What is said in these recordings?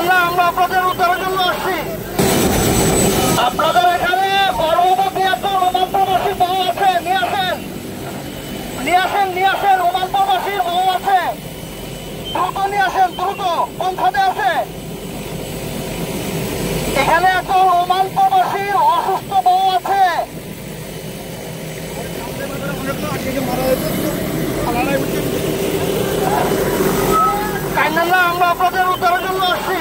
না, আমরা আপনাদের উদ্ধারের জন্য আসছি। আপনাদের এখানে গর্ভবতী একজন ওমান প্রবাসী বউ আছে, নিয়ে আসেন, নিয়ে আসেন। ওমান প্রবাসীর বউ আছে, দ্রুত নিয়ে আসেন, দ্রুত। কোন খাতে আছে? এখানে একজন ওমান প্রবাসীর অসুস্থ বউ আছে। না, আমরা আপনাদের উদ্ধারের জন্য আসছি।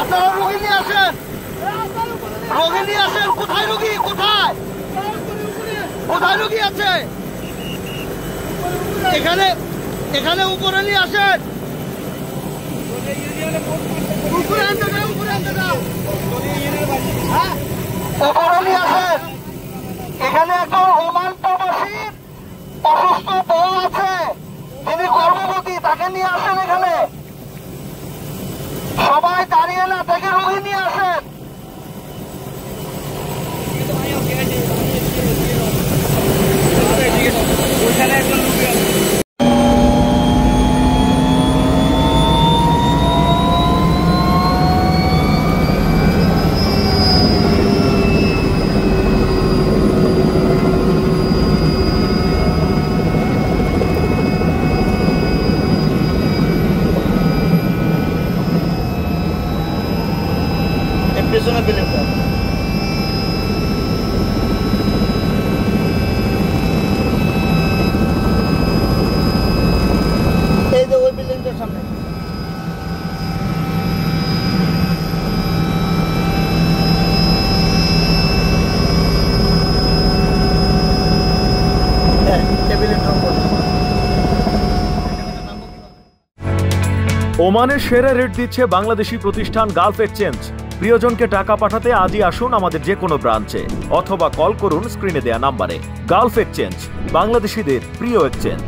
আপনারা রোগী নিয়ে আসেন, রোগী নিয়ে আসেন। কোথায় রোগী? কোথায় রোগী আছে? এখানে এখানে উপরে নিয়ে আসেন। উপরে নিয়ে আসেন। এখানে একজন ওমান প্রবাসীর অসুস্থ বউ আছে, তিনি গর্ভবতী, তাকে নিয়ে আসেন এখানে। সবাই দাঁড়িয়ে না থেকে রোগী নিয়ে আসেন। পেছনে বিল্ডিংটা, এই যে ওই বিল্ডিংটার সামনে। ওমানের সেরা রেট দিচ্ছে বাংলাদেশি প্রতিষ্ঠান গালফ এক্সচেঞ্জ। প্রিয়জনকে টাকা পাঠাতে আজই আসুন আমাদের যে কোনো ব্রাঞ্চে অথবা কল করুন স্ক্রিনে দেয়া নাম্বারে। গালফ এক্সচেঞ্জ, বাংলাদেশিদের প্রিয় এক্সচেঞ্জ।